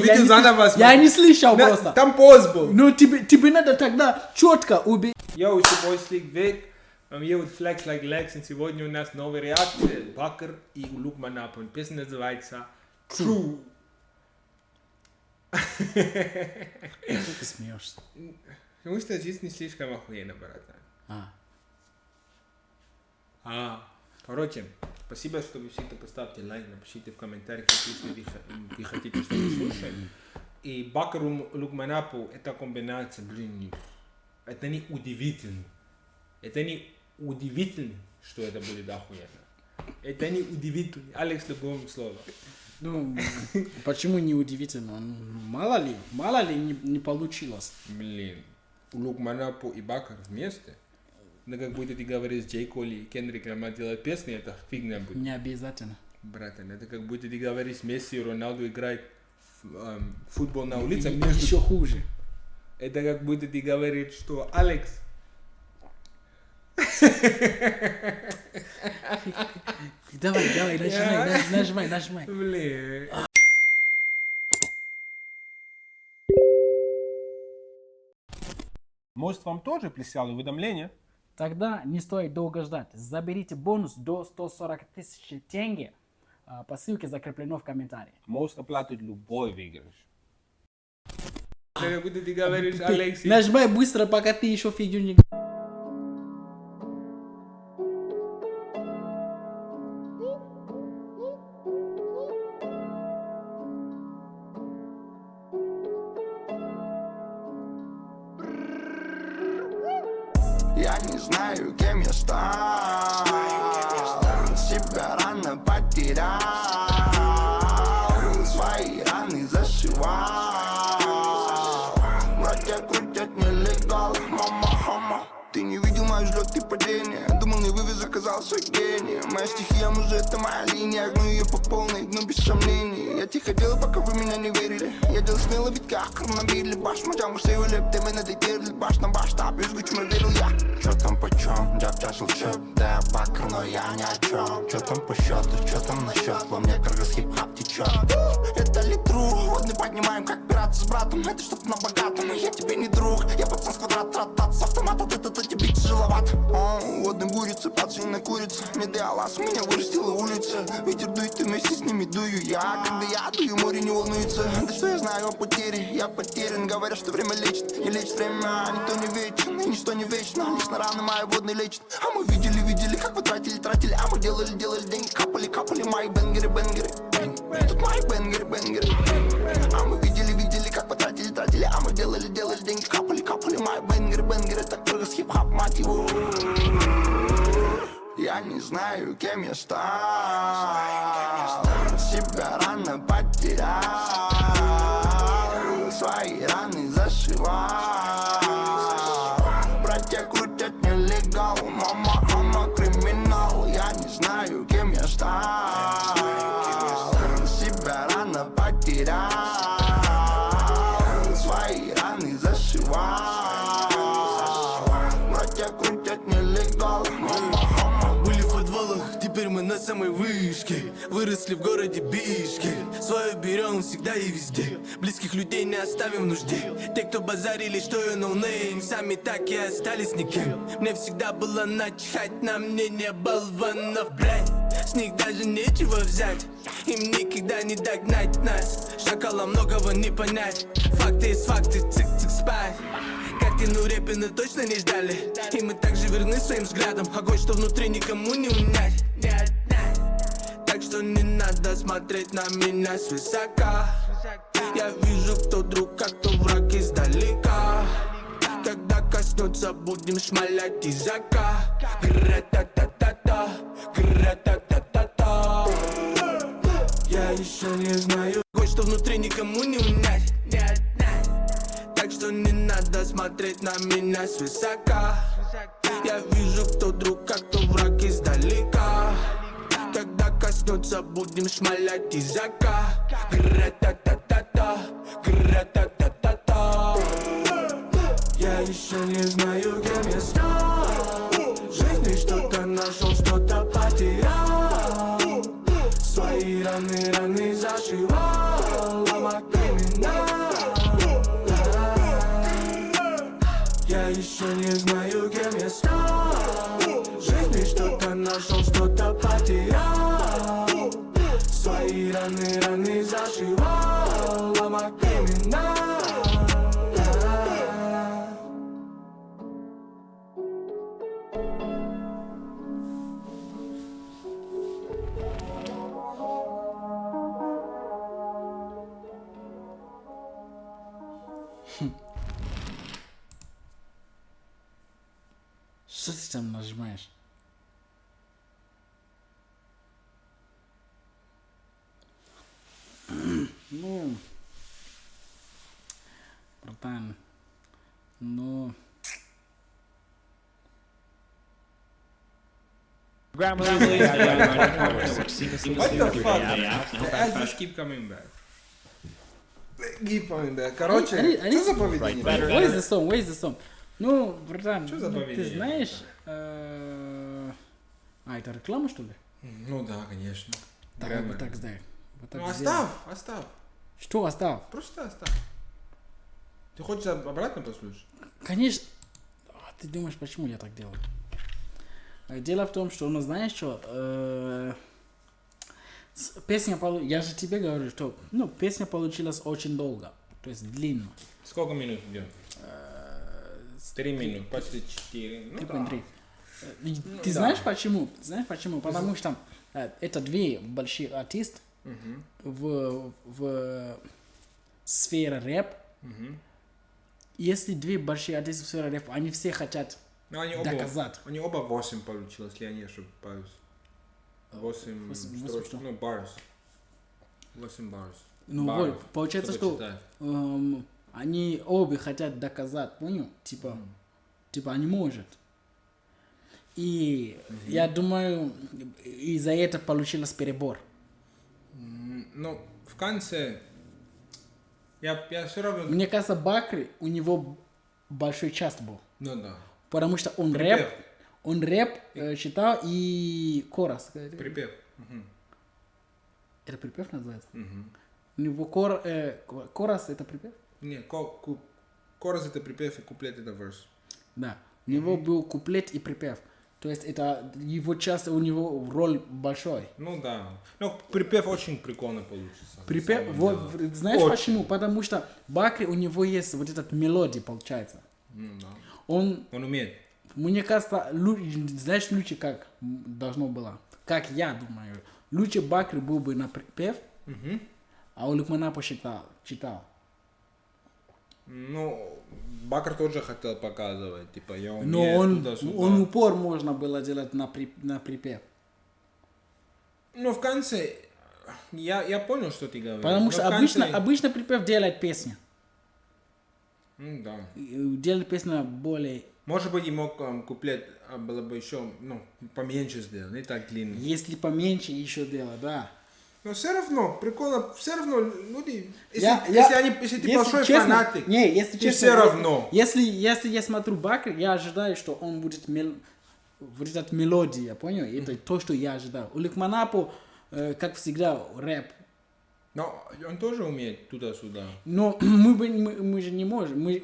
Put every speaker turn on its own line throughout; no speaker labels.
видео заново смотри.
Я не слышал просто.
Там пост был.
Ну тебе надо тогда четко убить.
Йоу, it's your boy Slick Vic. I'm here with Flex Like Lex, и сегодня у нас новая реакция. Бакер и Лук Манапо. Песня называется True.
Ты смеешься.
Потому что жизнь не слишком охуенна, братан. Короче, спасибо, что вы всегда поставьте лайк, напишите в комментариях, если вы хотите, что мы слушаем. И Бакер и Лук Манапо, эта комбинация, блин, это не удивительно. Это не удивительно, что это будет охуенно. Это не удивительно. Алекс, любое слово.
Ну, почему не удивительно? Мало ли не получилось.
Блин, Лук Манапо и Бакер вместе. Но как будто ты говоришь, Джей Коли и Кендрик Ламар делают песни, это фигня будет.
Не обязательно.
Братан, это как будто ты говоришь, Месси и Роналду играют в футбол на улице.
Еще хуже.
Это как будто ты говоришь, что Алекс...
Давай, нажимай.
Блин. Может, вам тоже прислали уведомление?
Тогда не стоит долго ждать. Заберите бонус до 140 тысяч тенге по ссылке, закреплено в комментарии.
Может оплатить любой выигрыш. Как будто ты говоришь, Алекс...
Нажимай быстро, пока ты еще фигню не...
Я не знаю, кем я стал. Себя рано потерял. Свои раны зашивал. Братья крутят нелегал. Мама. Ты не видел мои взлеты и падения. Думал, не вывез, оказался гением. Моя стихия, музыка, это моя линия. Гну ее по полной, но без сомнений. Я тихо делал, пока вы меня не верили. Я делал смело, ведь как набили баш. Мочам, что его леп, ты меня дотерлил. Баш на баш, так, без гуч, верил я. Чё там почем? Дяб чашил чеп, да я бакер, но я ни о чем. Чё там по счету, чё там насчет? Во мне крыс хип-хап течет. Это ли true? Водный поднимаем, как пираты с братом. Это что-то на богатом, я тебе не друг. Я пацан с квадрат, трат с автомата. Это тебе тяжеловато. Водный бурится, пацан на курица. Не диалаз, меня вырастила улица. Ветер дует, и вместе с ними дую я. Когда я дую, море не волнуется. Да что я знаю о потере? Я потерян. Говорят, что время лечит. Не лечит время, никто не вечен. И ничто не вечно, лишь на раны мои водные лечит. А мы видели, как вы тратили. А мы делали деньги, капали мои бенгеры. Тут мои бенгеры. А мы видели, как вы тратили. А мы делали деньги, капали мои бенгеры. Так только с хип-хап, мать его. Я не знаю, кем я стал. Себя рано потерял. Свои раны зашивал. Братья крутят нелегал. Мама криминал. Я не знаю, кем я стал. Себя рано потерял. Свои раны зашивал. Братья крутят нелегал.
Были в подвалах, теперь мы на самой вышке. Выросли в городе Бишкек. Свое берем всегда и везде. Близких людей не оставим в нужде. Те, кто базарили, что я ноунейм, сами так и остались никем. Мне всегда было начихать на мнение болванов, блядь. С них даже нечего взять. Им никогда не догнать нас. Шакала многого не понять. Факты есть факты, цик-цик спать. Картину Репина точно не ждали. И мы также верны своим взглядам. Огонь, что внутри никому не унять. Так что не надо смотреть на меня свысока. Я вижу, кто друг, а кто враг издалека. Когда коснется, будем шмалять изака. Гра-та-та-та-та, гра-та-та-та-та. Я еще не знаю, что внутри никому не унять. Так что не надо смотреть на меня свысока. Я вижу, кто друг, а кто враг издалека. Когда коснется, будем шмалять изака. Гра-та-та-та-та, гра-та-та-та-та. Я еще не знаю, кем я стал. В жизни что-то нашел, что-то потерял. Свои раны зашивал. Лама криминал. I'm a criminal.
Что ты там нажимаешь? Ну, братан, ну...
What the fuck, man? I just keep coming back. Keep coming back. Короче, что за поведение?
Where is the song? Ну, братан,
Что за
ну,
поведение?
ты знаешь... это реклама, что ли?
Ну да, конечно.
Да,
Грэммер.
вот так сделай. Вот так
Ну
сделай.
оставь.
Что оставь?
Просто оставь. Ты хочешь обратно послушать?
Конечно. Ты думаешь, почему я так делаю? Дело в том, что, ну, знаешь что, песня, я же тебе говорю, что, ну, песня получилась очень долго, то есть длинно.
Сколько минут идет? 3 минуты, почти 4. Ну, да.
3.3. Ты
да.
знаешь почему? Знаешь почему? Потому что это две большие артисты в сфере рэп. Если две большие артисты в сфере рэп, они все хотят
Ну, они
доказать.
Они оба 8 получилось, если я не ошибаюсь. 8 строчек,
что?
ну, bars. 8 bars.
Ну
Баров,
вот, получается,
чтобы
что
читать.
они обе хотят доказать, понял? Типа они может. И я думаю, из-за этого получилось перебор.
Ну, в конце, я все равно...
Мне кажется, Бакри, у него большой часть был.
Ну да.
Потому что он
Припев.
рэп читал и корос.
Припев.
Это припев называется? У него корос это припев?
Не, корос это припев и куплет это verse.
Да. У него был куплет и припев. То есть это его часть, у него роль большой.
Ну да. Ну, припев очень прикольно получится.
Припев,
на самом
вот,
деле.
знаешь
Очень.
почему? Потому что Бакри, у него есть вот этот мелодия, получается.
Ну да.
Он,
умеет.
мне кажется, знаешь, лучше как должно было? Как я думаю. Лучше Бакри был бы на припев, а у Лукманапо читал.
Ну, Бакр тоже хотел показывать, типа, я умею
Но он
туда-сюда.
упор можно было делать на припев.
Ну, в конце, я понял, что ты говоришь.
Потому
но
что
в конце-
обычно припев делает песню.
Да.
Делает песню более...
Может быть, ему куплет было бы еще, ну, поменьше сделан, не так длинный.
Если поменьше еще делать, да.
Но все равно, прикольно, все равно люди, если ты
если
большой
честно,
фанатик,
не, если
ты
честно,
все равно.
Если я смотрю Бакр, я ожидаю, что он будет вот эта мелодия, понял? Это то, что я ожидал. У Лукманапо, как всегда, рэп.
Но он тоже умеет туда-сюда.
Но мы же не можем, мы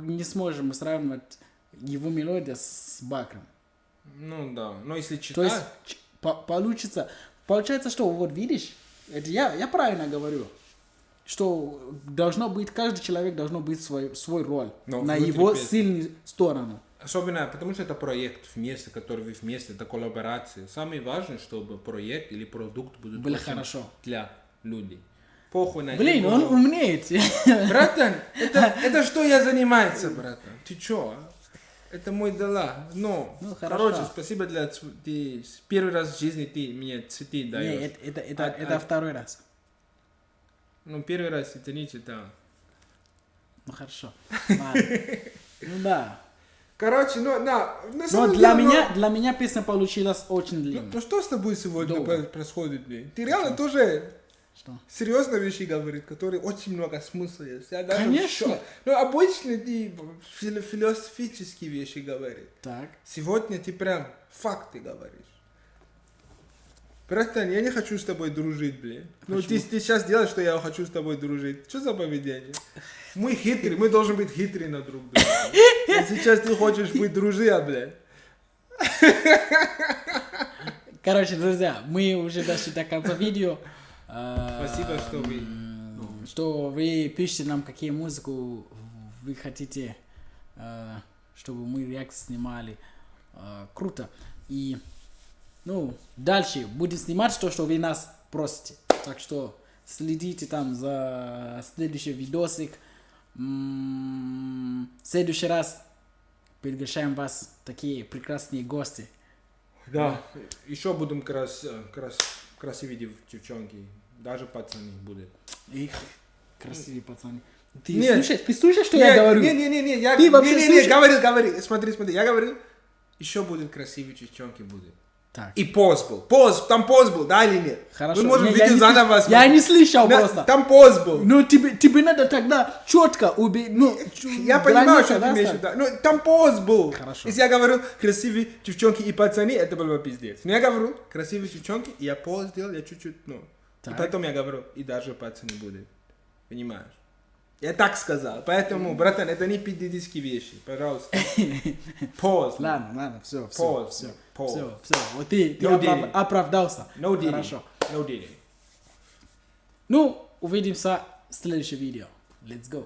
не сможем сравнивать его мелодию с Бакром.
Ну да, но если читать...
То есть получается, что вот видишь, это я правильно говорю, что должно быть, каждый человек должно быть свой роль
Но
на
внутри
его
песни.
сильную сторону.
Особенно, потому что это проект вместе, который вы вместе, это коллаборация. Самое важное, чтобы проект или продукт будет
Было
очень
хорошо.
для людей. Похуй на
Блин,
него.
он умнеет.
Братан, это что я занимается, братан? Ты чё, а? Это мой дела. Но,
Ну, хорошо.
короче, спасибо ты первый раз в жизни ты мне цветы даешь.
Нет, это второй раз.
Ну, первый раз это не читал.
Ну хорошо. Ладно. Ну да.
Короче, на
Но
самом
для
деле,
меня меня получилась очень длинная.
Ну что с тобой сегодня
Долго.
происходит, блин? Ты реально тоже
Что?
серьезно вещи говорит, которые очень много смысла есть. Я даже
Конечно.
в шоке. Ну, обычно ты философические вещи говоришь.
Так.
Сегодня ты прям факты говоришь. Братан, я не хочу с тобой дружить, блин. Ну, ты сейчас делаешь, что я хочу с тобой дружить. Что за поведение? Мы хитрые, мы должны быть хитрые на друг друга. А сейчас ты хочешь быть друзья, блядь.
Короче, друзья, мы уже дошли до конца видео.
Спасибо, что вы
что вы пишите нам, какие музыку вы хотите, чтобы мы реакции снимали. Круто. И, дальше будем снимать то, что вы нас просите. Так что следите там за следующий видосик. В следующий раз приглашаем вас, такие прекрасные гости.
Да. Еще будем красивые девчонки. Даже пацаны будут.
Их красивые пацаны. Ты слушаешь, что я говорю?
Не, говори. Смотри, я говорил, еще будут красивые девчонки будут.
Так.
И пост был, там пост был, да или нет?
Хорошо.
Мы можем видео заново смотреть.
Я не слышал просто.
Там пост был.
Тебе надо тогда четко убить.
Я понимаю, что ты имеешь в виду. Там пост был.
Хорошо.
Если я говорю красивые девчонки и пацаны, это было бы пиздец. Но я говорю красивые девчонки, и я пост сделал, я чуть-чуть, И потом я говорю, и даже пацаны будут. Понимаешь? Я так сказал. Поэтому, братан, это не пиздецкие вещи. Пожалуйста. Пост.
Ладно, все.
Пост.
Вот ты
No
оправдался.
No dealing.
Хорошо.
No dealing.
Увидимся в следующем видео. Let's go.